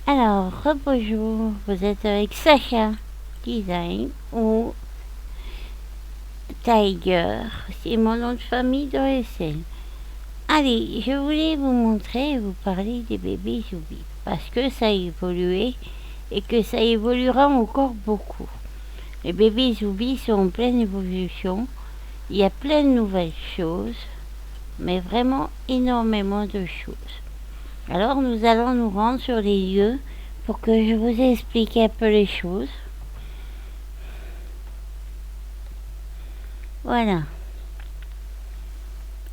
Alors, bonjour, vous êtes avec Sacha Design ou Tiger, c'est mon nom de famille dans SN. Allez, je voulais vous montrer et vous parler des bébés Zoubi parce que ça a évolué et que ça évoluera encore beaucoup. Les bébés Zoubi sont en pleine évolution, il y a plein de nouvelles choses, mais vraiment énormément de choses. Alors nous allons nous rendre sur les lieux pour que je vous explique un peu les choses. Voilà.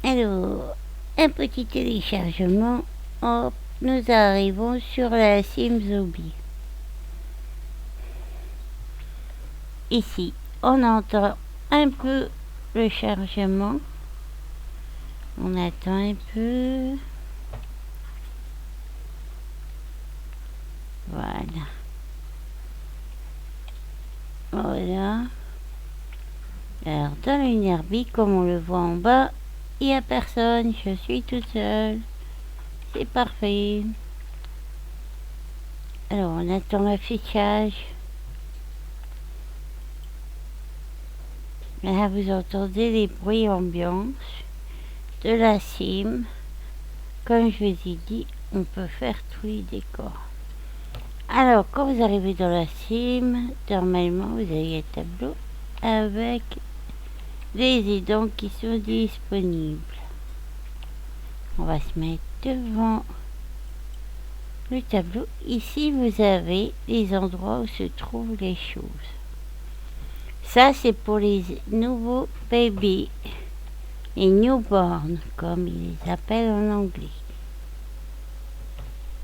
Alors, un petit téléchargement. Hop, nous arrivons sur la Sim Zombie. Ici, on entend un peu le chargement. On attend un peu. Voilà. Voilà. Alors, dans l'énergie, comme on le voit en bas, il n'y a personne. Je suis toute seule. C'est parfait. Alors, on attend l'affichage. Là, vous entendez les bruits ambiance de la sim. Comme je vous ai dit, on peut faire tous les décors. Alors, quand vous arrivez dans la sim, normalement, vous avez un tableau avec les aidants qui sont disponibles. On va se mettre devant le tableau. Ici, vous avez les endroits où se trouvent les choses. Ça, c'est pour les nouveaux bébés, les newborns, comme ils les appellent en anglais.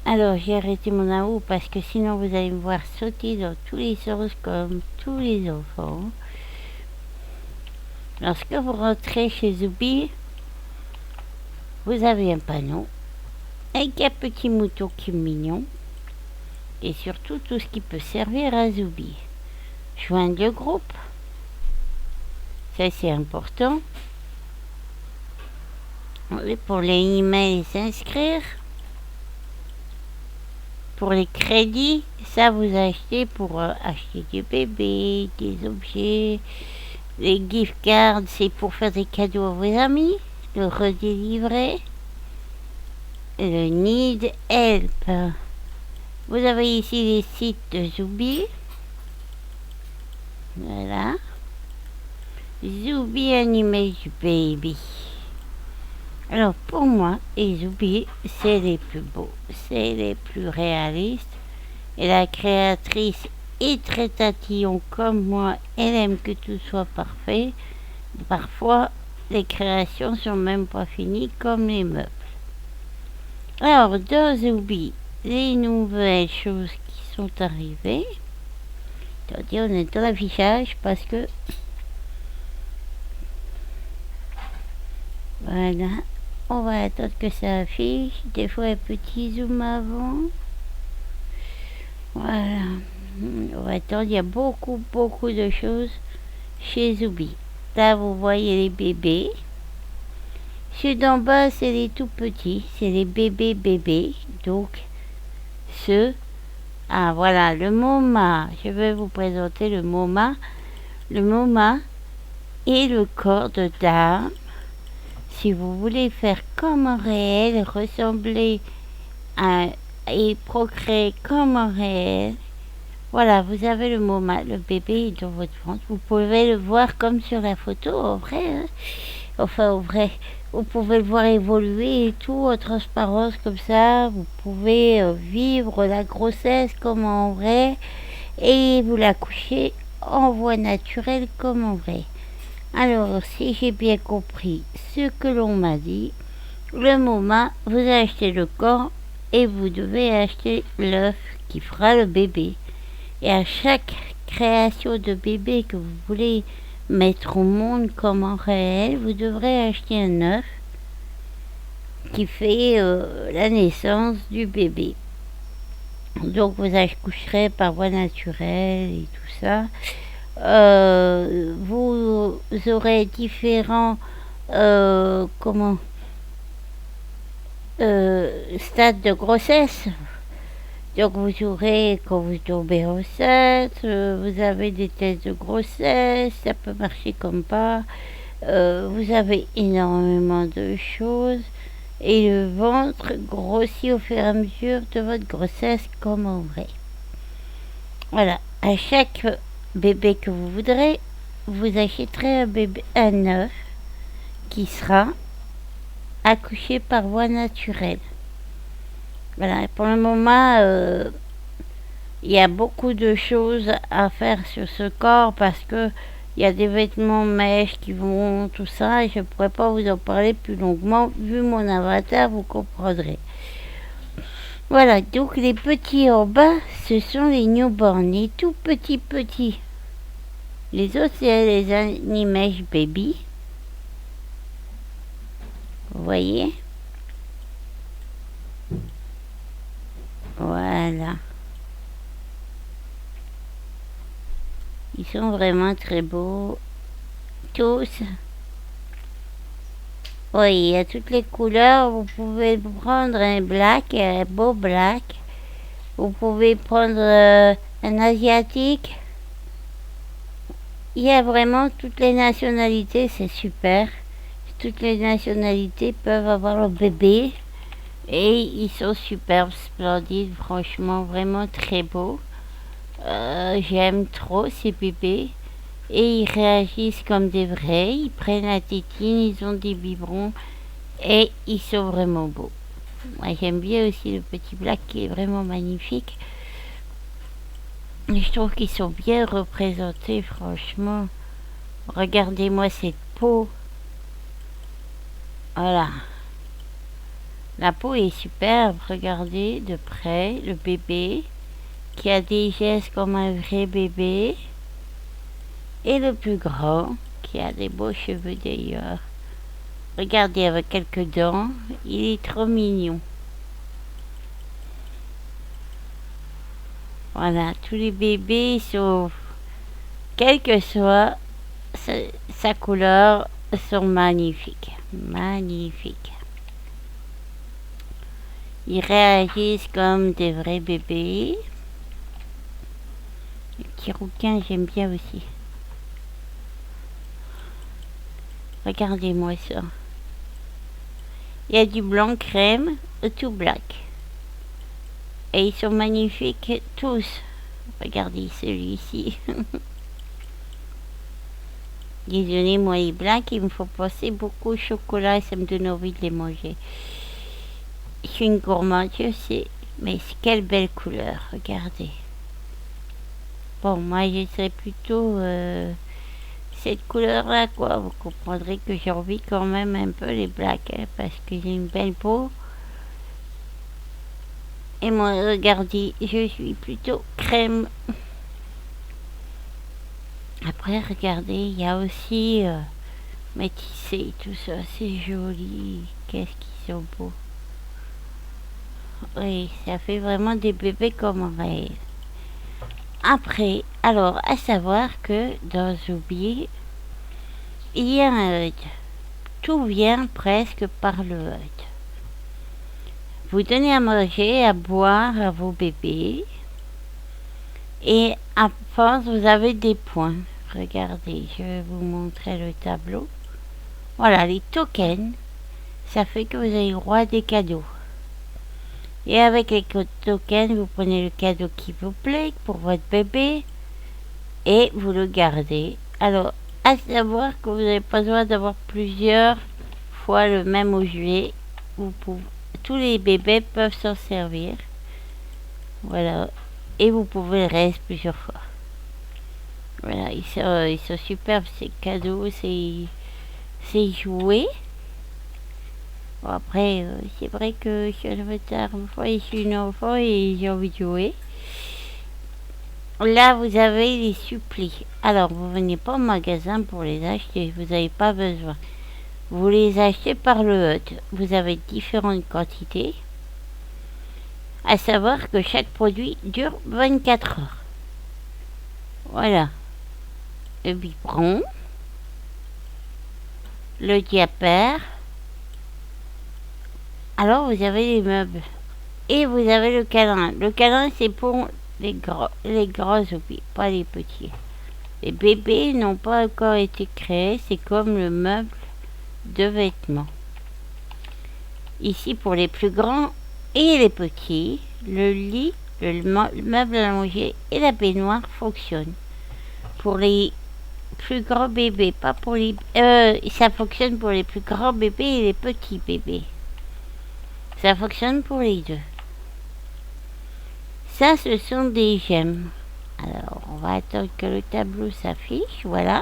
Alors, j'ai arrêté mon AO parce que sinon vous allez me voir sauter dans tous les sens comme tous les enfants. Lorsque vous rentrez chez Zoubi, vous avez un panneau avec un petit mouton qui est mignon et surtout tout ce qui peut servir à Zoubi. Joindre le groupe, ça c'est important. Pour les emails, s'inscrire. Pour les crédits, ça vous achetez pour acheter du bébé, des objets. Les gift cards, c'est pour faire des cadeaux à vos amis. Le redélivrer. Le need help. Vous avez ici les sites de Zoubi. Voilà. Zoubi Animage Baby. Alors pour moi, les Zoubi, c'est les plus beaux, c'est les plus réalistes. Et la créatrice est très tatillon comme moi, elle aime que tout soit parfait. Parfois, les créations sont même pas finies comme les meubles. Alors dans Zoubi, les nouvelles choses qui sont arrivées. Attendez, on est dans l'affichage parce que... Voilà. On va attendre que ça affiche. Des fois un petit zoom avant. Voilà. On va attendre. Il y a beaucoup de choses chez Zoubi. Là, vous voyez les bébés. Ceux d'en bas, c'est les tout petits. C'est les bébés. Donc, ceux... Ah, voilà, le MoMA. Je vais vous présenter le MoMA. Le MoMA est le corps de dame. Si vous voulez faire comme en réel, ressembler et procréer comme en réel, voilà, vous avez le MoMA, le bébé est dans votre ventre. Vous pouvez le voir comme sur la photo, en vrai. Hein. Enfin, en vrai, vous pouvez le voir évoluer et tout, en transparence comme ça. Vous pouvez vivre la grossesse comme en vrai et vous la coucher en voie naturelle comme en vrai. Alors, si j'ai bien compris ce que l'on m'a dit, le MoMA, vous achetez le corps et vous devez acheter l'œuf qui fera le bébé. Et à chaque création de bébé que vous voulez mettre au monde comme en réel, vous devrez acheter un œuf qui fait la naissance du bébé. Donc vous accoucherez par voie naturelle et tout ça. Vous aurez différents stades de grossesse. Donc vous aurez, quand vous tombez enceinte, vous avez des tests de grossesse, ça peut marcher comme pas. Vous avez énormément de choses. Et le ventre grossit au fur et à mesure de votre grossesse comme en vrai. Voilà, à chaque bébé que vous voudrez, vous achèterez un œuf qui sera accouché par voie naturelle. Voilà, pour le moment, il y a beaucoup de choses à faire sur ce corps parce que il y a des vêtements mèches qui vont, tout ça, et je ne pourrais pas vous en parler plus longuement. Vu mon avatar, vous comprendrez. Voilà, donc les petits en bas, ce sont les newborns, les tout petits. Les autres, c'est les animèches baby. Vous voyez? Voilà. Ils sont vraiment très beaux. Tous. Oui, il y a toutes les couleurs. Vous pouvez prendre un black, un beau black. Vous pouvez prendre un asiatique. Il y a vraiment toutes les nationalités, c'est super. Toutes les nationalités peuvent avoir leur bébé. Et ils sont superbes, splendides, franchement, vraiment très beaux. J'aime trop ces bébés. Et ils réagissent comme des vrais. Ils prennent la tétine, ils ont des biberons. Et ils sont vraiment beaux. Moi, j'aime bien aussi le petit black qui est vraiment magnifique. Et je trouve qu'ils sont bien représentés, franchement. Regardez-moi cette peau. Voilà. La peau est superbe. Regardez de près le bébé qui a des gestes comme un vrai bébé. Et le plus grand qui a des beaux cheveux d'ailleurs. Regardez avec quelques dents. Il est trop mignon. Voilà, tous les bébés sont, quelle que soit sa couleur, sont magnifiques. Magnifiques. Ils réagissent comme des vrais bébés. Les petits rouquins, j'aime bien aussi. Regardez-moi ça. Il y a du blanc crème et tout black. Et ils sont magnifiques tous. Regardez celui-ci. Désolé, moi les blacks, il me faut passer beaucoup au chocolat et ça me donne envie de les manger. Je suis une gourmande, je sais. Mais quelle belle couleur, regardez. Bon, moi je serais plutôt cette couleur-là, quoi. Vous comprendrez que j'ai envie quand même un peu les blacks, hein, parce que j'ai une belle peau. Et moi, regardez, je suis plutôt crème. Après, regardez, il y a aussi métissé, tout ça, c'est joli. Qu'est-ce qu'ils sont beaux. Oui, ça fait vraiment des bébés comme rêve. Après, alors, à savoir que dans Zoubi, il y a un hut. Tout vient presque par le hut. Vous donnez à manger, à boire à vos bébés. Et à force, vous avez des points. Regardez, je vais vous montrer le tableau. Voilà, les tokens, ça fait que vous avez le droit des cadeaux. Et avec les tokens, vous prenez le cadeau qui vous plaît pour votre bébé et vous le gardez. Alors, à savoir que vous n'avez pas besoin d'avoir plusieurs fois le même objet. Tous les bébés peuvent s'en servir. Voilà. Et vous pouvez le reste plusieurs fois. Voilà, ils sont superbes, ces cadeaux, ces jouets. Bon, après, c'est vrai que je suis un peu tard, une fois, je suis une enfant et j'ai envie de jouer. Là, vous avez les supplis. Alors, vous venez pas au magasin pour les acheter, vous n'avez pas besoin. Vous les achetez par le hut. Vous avez différentes quantités. À savoir que chaque produit dure 24 heures. Voilà. Le biberon. Le diapère. Alors, vous avez les meubles. Et vous avez le câlin. Le câlin, c'est pour les grands zombies, pas les petits. Les bébés n'ont pas encore été créés, c'est comme le meuble de vêtements. Ici, pour les plus grands et les petits, le lit, le meuble allongé et la baignoire fonctionnent. Pour les plus grands bébés, pas pour les... ça fonctionne pour les plus grands bébés et les petits bébés. Ça fonctionne pour les deux. Ça, ce sont des gemmes. Alors, on va attendre que le tableau s'affiche, voilà.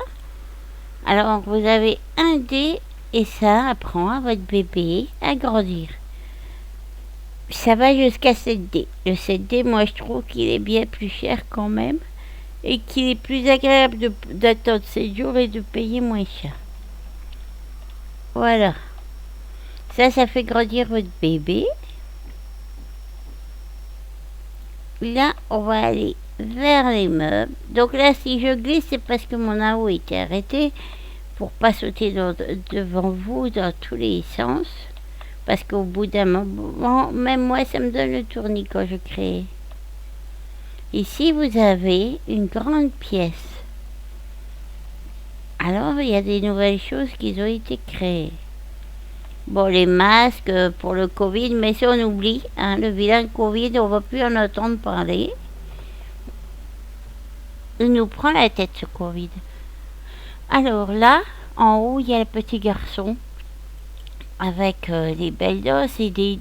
Alors, vous avez un dé et ça apprend à votre bébé à grandir. Ça va jusqu'à 7D. Le 7D, moi, je trouve qu'il est bien plus cher quand même et qu'il est plus agréable d'attendre 7 jours et de payer moins cher. Voilà. Ça fait grandir votre bébé. Là, on va aller vers les meubles. Donc là, si je glisse, c'est parce que mon AO était arrêté pour pas sauter devant vous dans tous les sens. Parce qu'au bout d'un moment, même moi, ça me donne le tournis quand je crée. Ici, vous avez une grande pièce. Alors, il y a des nouvelles choses qui ont été créées. Bon, les masques pour le Covid, mais ça on oublie. Hein, le vilain Covid, on ne va plus en entendre parler. Il nous prend la tête, ce Covid. Alors là, en haut, il y a le petit garçon avec des belles dents et des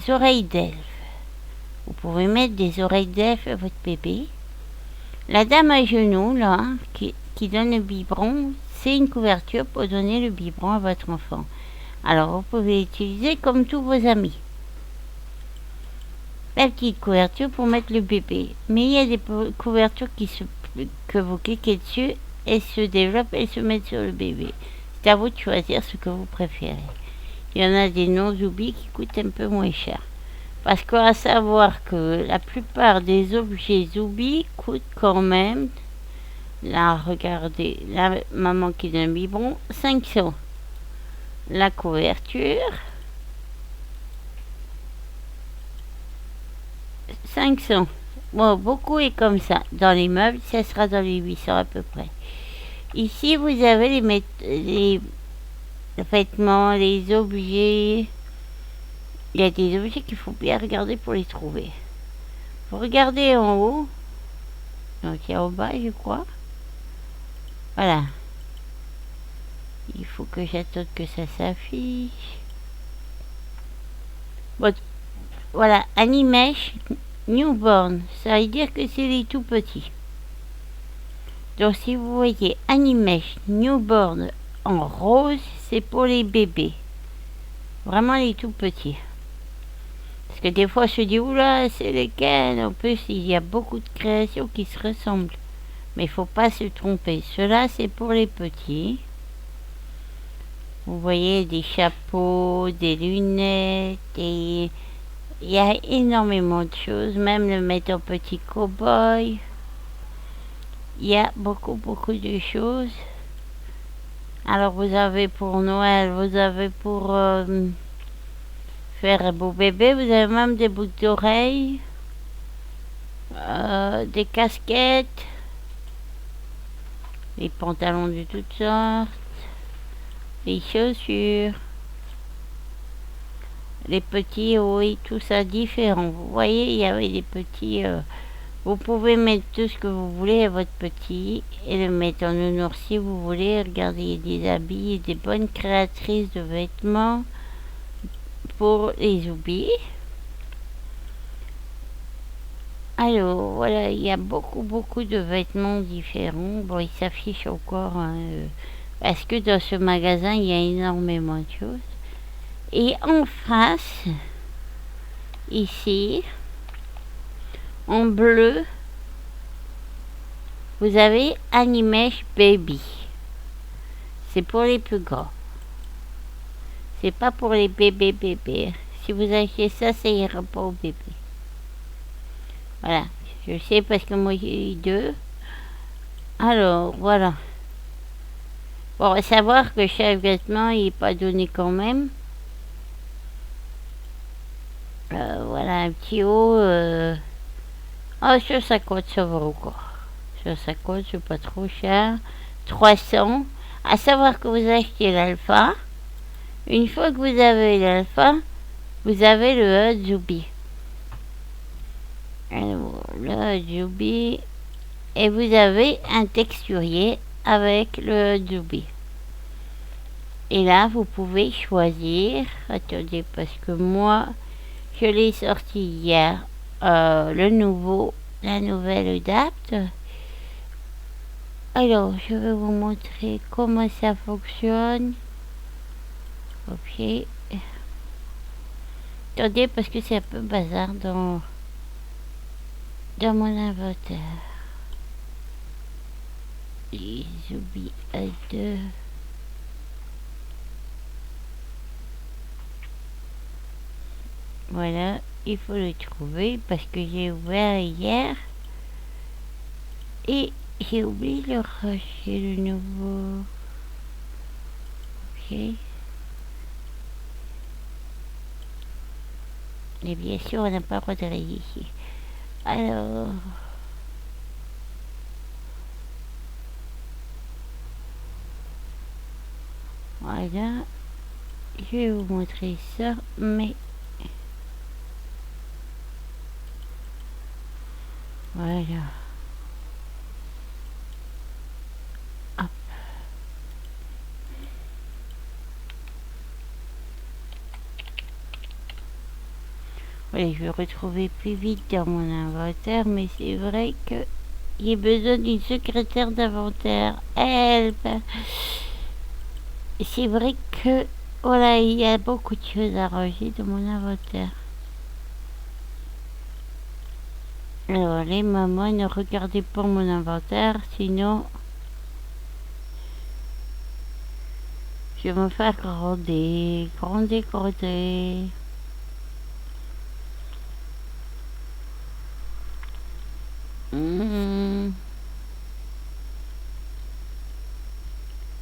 oreilles d'elfe. Vous pouvez mettre des oreilles d'elfe à votre bébé. La dame à genoux, là, qui donne le biberon, c'est une couverture pour donner le biberon à votre enfant. Alors, vous pouvez l'utiliser comme tous vos amis. La petite couverture pour mettre le bébé. Mais il y a des couvertures que vous cliquez dessus, elles se développent et se mettent sur le bébé. C'est à vous de choisir ce que vous préférez. Il y en a des non-zoubi qui coûtent un peu moins cher. Parce qu'on va savoir que la plupart des objets zoubi coûtent quand même, là, regardez, la maman qui donne un biberon, 500. La couverture, 500. Bon, beaucoup est comme ça. Dans les meubles, ça sera dans les 800 à peu près. Ici, vous avez les vêtements, les objets. Il y a des objets qu'il faut bien regarder pour les trouver. Vous regardez en haut. Donc, il y a en bas, je crois. Voilà. Il faut que j'attende que ça s'affiche. Bon, voilà, Animesh Newborn. Ça veut dire que c'est les tout petits. Donc si vous voyez Animesh Newborn en rose, c'est pour les bébés. Vraiment les tout petits. Parce que des fois je dis, oula, c'est lesquels? En plus, il y a beaucoup de créations qui se ressemblent. Mais il ne faut pas se tromper. Cela, c'est pour les petits. Vous voyez des chapeaux, des lunettes, il y a énormément de choses, même le mettre en petit cow-boy. Il y a beaucoup de choses. Alors vous avez pour Noël, vous avez pour faire un beau bébé, vous avez même des boucles d'oreilles, des casquettes, des pantalons de toutes sortes. Les chaussures, les petits, oui, tout ça différent. Vous voyez, il y avait des petits... vous pouvez mettre tout ce que vous voulez à votre petit et le mettre en nounours si vous voulez. Regardez, il y a des habits, des bonnes créatrices de vêtements pour les oublis. Alors, voilà, il y a beaucoup de vêtements différents. Bon, ils s'affichent encore... parce que dans ce magasin, il y a énormément de choses. Et en face, ici, en bleu, vous avez Animesh Baby. C'est pour les plus grands. C'est pas pour les bébés. Si vous achetez ça, ça ira pas au bébé. Voilà. Je sais parce que moi j'ai eu 2. Alors, voilà. Bon, à savoir que chaque vêtement, il n'est pas donné quand même. Voilà un petit haut. Sur 50, ça va encore. Sur 50, c'est pas trop cher. 300. À savoir que vous achetez l'alpha. Une fois que vous avez l'alpha, vous avez le Azubi. Alors, le Azubi. Et vous avez un texturier avec le Azubi. Et là, vous pouvez choisir. Attendez, parce que moi, je l'ai sorti hier. La nouvelle date. Alors, je vais vous montrer comment ça fonctionne. Ok. Attendez, parce que c'est un peu bazar dans mon inventaire. Les Zubi A2. Voilà, il faut le trouver parce que j'ai ouvert hier et j'ai oublié de le racheter le nouveau. Ok. Et bien sûr, on n'a pas le droit de rayer ici. Alors. Voilà. Je vais vous montrer ça, mais. Voilà. Hop. Voilà, je vais retrouver plus vite dans mon inventaire, mais c'est vrai que j'ai besoin d'une secrétaire d'inventaire. Help! C'est vrai que voilà, il y a beaucoup de choses à ranger dans mon inventaire. Alors les mamans, ne regardez pas mon inventaire, sinon je vais me faire gronder.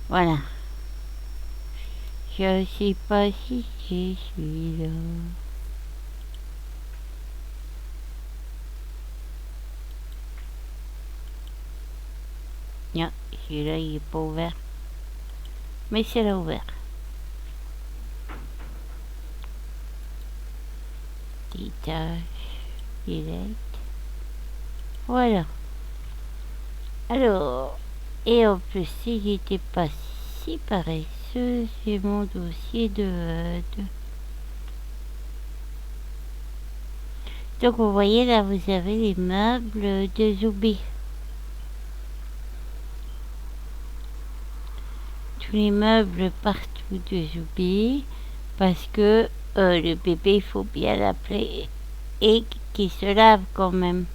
Voilà. Je sais pas si je suis là. Non, celui-là il est pas ouvert. Mais c'est là ouvert. Détache. Direct. Voilà. Alors, et en plus, si j'étais pas si paresseuse, j'ai mon dossier de... Donc vous voyez là, vous avez les meubles de Zubi. Tous les meubles partout de Zubi. Parce que le bébé, il faut bien l'appeler. Et qu'il se lave quand même.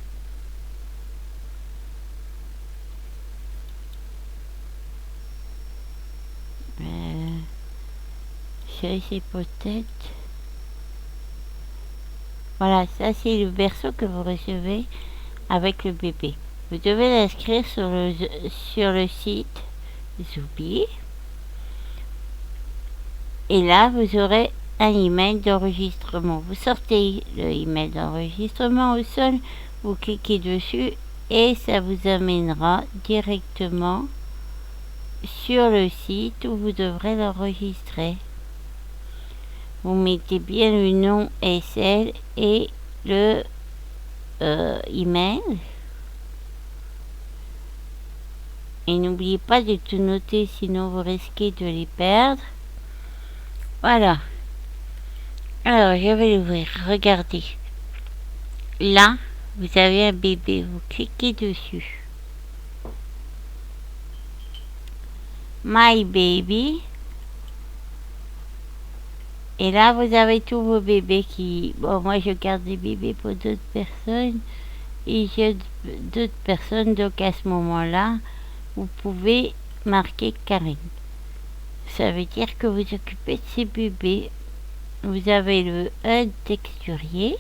Ça c'est peut-être... Voilà, ça c'est le berceau que vous recevez avec le bébé. Vous devez l'inscrire sur le site Zubi. Et là, vous aurez un email d'enregistrement. Vous sortez le email d'enregistrement au sol, vous cliquez dessus et ça vous amènera directement sur le site où vous devrez l'enregistrer. Vous mettez bien le nom SL et le email. Et n'oubliez pas de tout noter, sinon vous risquez de les perdre. Voilà. Alors, je vais l'ouvrir. Regardez. Là, vous avez un bébé. Vous cliquez dessus. My baby. Et là, vous avez tous vos bébés qui... Bon, moi, je garde des bébés pour d'autres personnes. Et j'ai d'autres personnes. Donc, à ce moment-là, vous pouvez marquer Karine. Ça veut dire que vous occupez de ces bébés. Vous avez le HUD texturier.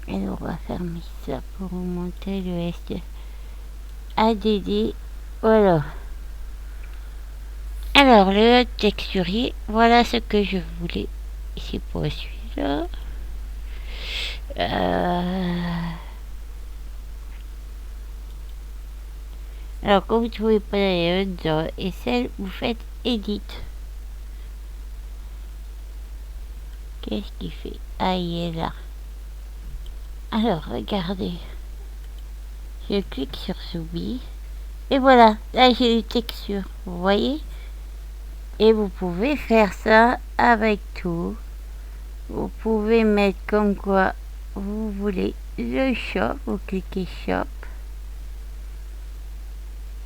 Et on va fermer ça pour remonter le ADD. Voilà. Alors, le HUD texturier, voilà ce que je voulais. C'est pour celui-là. Alors, quand vous ne trouvez pas la et celle, vous faites Edit. Qu'est-ce qu'il fait? Ah, il est là. Alors, regardez. Je clique sur Zubi. Et voilà, là j'ai les textures, vous voyez? Et vous pouvez faire ça avec tout. Vous pouvez mettre comme quoi vous voulez le shop, vous cliquez shop.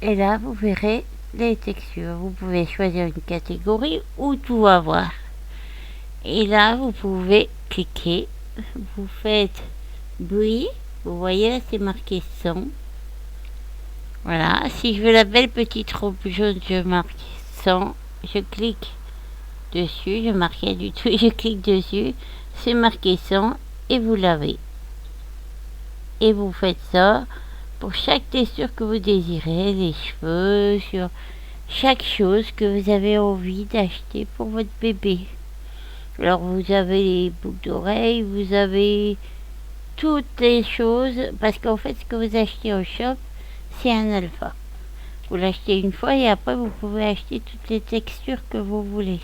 Et là, vous verrez les textures. Vous pouvez choisir une catégorie ou tout avoir. Et là, vous pouvez cliquer. Vous faites bruit. Vous voyez là, c'est marqué son. Voilà. Si je veux la belle petite robe jaune, je marque son. Je clique dessus. Je marque rien du tout. Je clique dessus. C'est marqué son. Et vous l'avez. Et vous faites ça pour chaque texture que vous désirez, les cheveux, sur chaque chose que vous avez envie d'acheter pour votre bébé. Alors vous avez les boucles d'oreilles, vous avez toutes les choses, parce qu'en fait ce que vous achetez au shop, c'est un alpha. Vous l'achetez une fois et après vous pouvez acheter toutes les textures que vous voulez.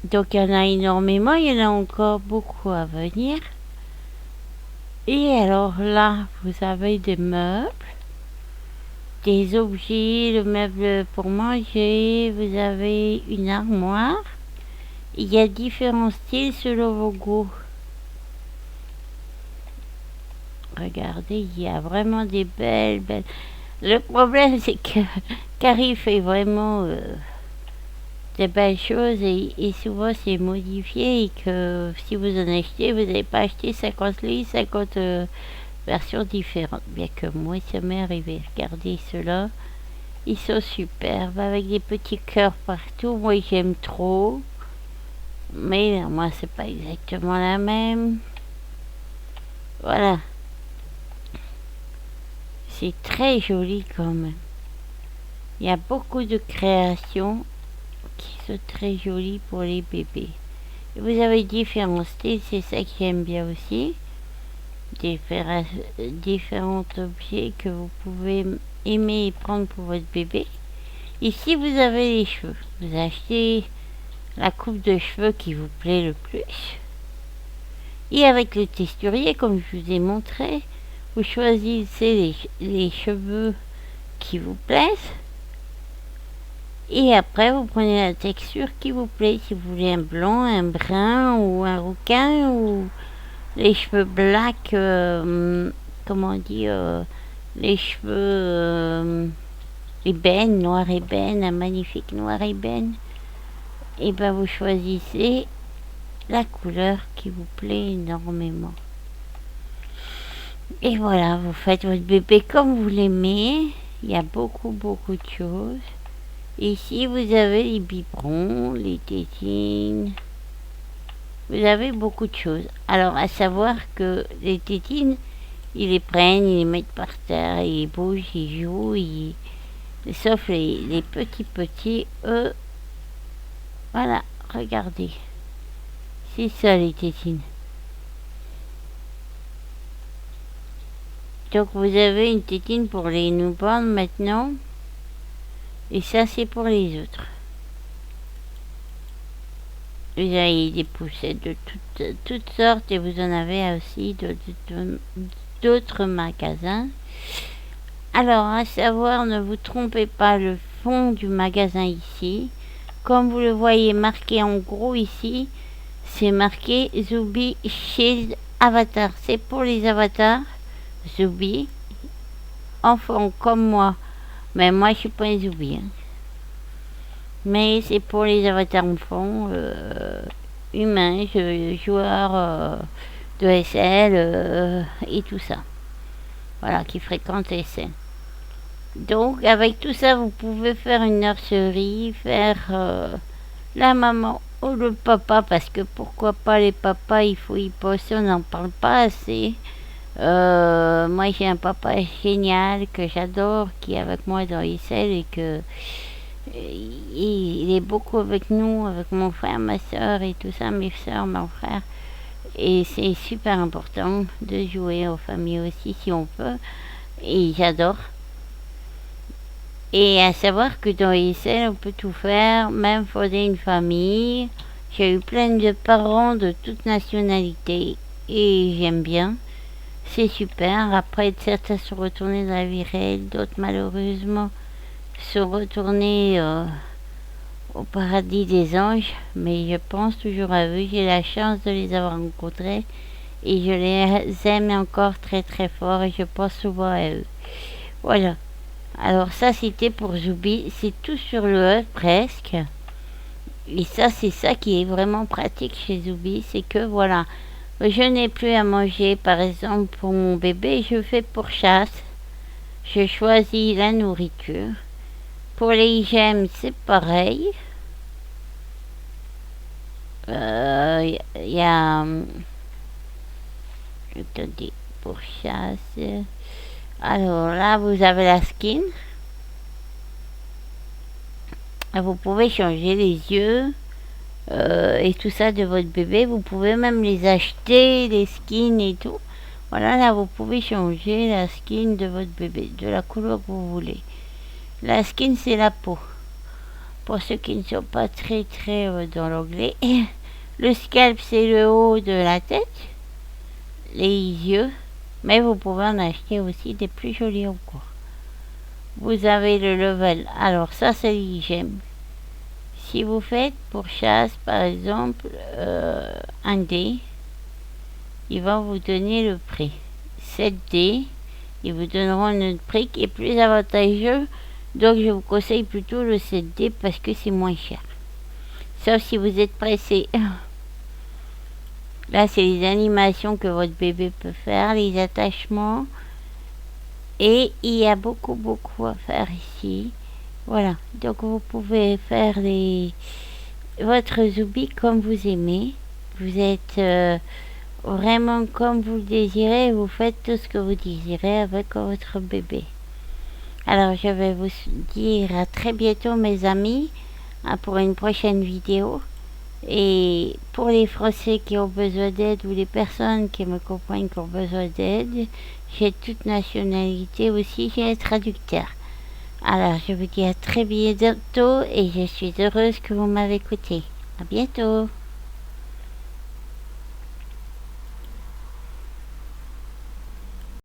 Donc il y en a énormément, il y en a encore beaucoup à venir. Et alors là, vous avez des meubles, des objets, le meuble pour manger, vous avez une armoire. Il y a différents styles selon vos goûts. Regardez, il y a vraiment des belles. Le problème, c'est que Carrie fait vraiment des belles choses et souvent c'est modifié et que si vous en achetez, vous n'allez pas acheter 50 livres, 50 versions différentes. Bien que moi, ça m'est arrivé. Regardez ceux-là. Ils sont superbes avec des petits cœurs partout. Moi, j'aime trop. Mais moi, c'est pas exactement la même. Voilà. C'est très joli quand même. Il y a beaucoup de créations qui sont très jolies pour les bébés. Et vous avez différents styles, c'est ça que j'aime bien aussi. Différents objets que vous pouvez aimer et prendre pour votre bébé. Ici, vous avez les cheveux. Vous achetez la coupe de cheveux qui vous plaît le plus. Et avec le texturier, comme je vous ai montré, vous choisissez les cheveux qui vous plaisent. Et après, vous prenez la texture qui vous plaît. Si vous voulez un blanc, un brun ou un rouquin ou les cheveux black, comment on dit, les cheveux ébène, noir ébène, un magnifique noir ébène. Et ben vous choisissez la couleur qui vous plaît énormément. Et voilà, vous faites votre bébé comme vous l'aimez. Il y a beaucoup de choses. Ici, vous avez les biberons, les tétines. Vous avez beaucoup de choses. Alors, à savoir que les tétines, ils les prennent, ils les mettent par terre, ils bougent, ils jouent, sauf les petits, eux, voilà, regardez. C'est ça, les tétines. Donc, vous avez une tétine pour les newborns maintenant. Et ça, c'est pour les autres. Vous avez des poussettes de toutes sortes et vous en avez aussi d'autres magasins. Alors, à savoir, ne vous trompez pas, le fond du magasin ici, comme vous le voyez marqué en gros ici, c'est marqué Zubi Shield Avatar. C'est pour les avatars Zubi, enfants comme moi. Mais moi, je suis pas un Zubi. Hein. Mais c'est pour les avatars enfants, humains, joueurs de SL et tout ça. Voilà, qui fréquentent SL. Donc, avec tout ça, vous pouvez faire une nurserie, faire la maman ou le papa, parce que pourquoi pas les papas, il faut y penser, on n'en parle pas assez. Moi, j'ai un papa génial que j'adore, qui est avec moi dans SL et que il est beaucoup avec nous, avec mon frère, ma soeur et tout ça, mes soeurs, mon frère. Et c'est super important de jouer en famille aussi si on peut. Et j'adore. Et à savoir que dans ESL, on peut tout faire, même fonder une famille. J'ai eu plein de parents de toutes nationalités et j'aime bien. C'est super. Après, certains sont retournés dans la vie réelle, d'autres malheureusement sont retournés au paradis des anges. Mais je pense toujours à eux. J'ai la chance de les avoir rencontrés et je les aime encore très très fort et je pense souvent à eux. Voilà. Alors ça c'était pour Zoubi, c'est tout sur le E presque. Et ça c'est ça qui est vraiment pratique chez Zoubi, c'est que voilà, je n'ai plus à manger par exemple pour mon bébé, je fais pour chasse, je choisis la nourriture. Pour les gemmes c'est pareil. Il y a, je te dis, pour chasse. Alors là vous avez la skin. Vous pouvez changer les yeux et tout ça de votre bébé. Vous pouvez même les acheter, les skins et tout. Voilà, là, vous pouvez changer la skin de votre bébé, de la couleur que vous voulez. La skin, c'est la peau. Pour ceux qui ne sont pas très dans l'anglais. Le scalp, c'est le haut de la tête, les yeux. Mais vous pouvez en acheter aussi des plus jolis encore. Vous avez le level. Alors ça, c'est l'hygiène. Si vous faites pour chasse, par exemple, un dé, ils vont vous donner le prix. 7 dés, ils vous donneront un autre prix qui est plus avantageux. Donc je vous conseille plutôt le 7 dés parce que c'est moins cher. Sauf si vous êtes pressé. Là, c'est les animations que votre bébé peut faire, les attachements. Et il y a beaucoup à faire ici. Voilà, donc vous pouvez faire votre Zoubi comme vous aimez. Vous êtes vraiment comme vous le désirez. Vous faites tout ce que vous désirez avec votre bébé. Alors je vais vous dire à très bientôt mes amis pour une prochaine vidéo. Et pour les Français qui ont besoin d'aide ou les personnes qui me comprennent qui ont besoin d'aide, j'ai toute nationalité aussi, j'ai un traducteur. Alors je vous dis à très bientôt et je suis heureuse que vous m'avez écouté. À bientôt.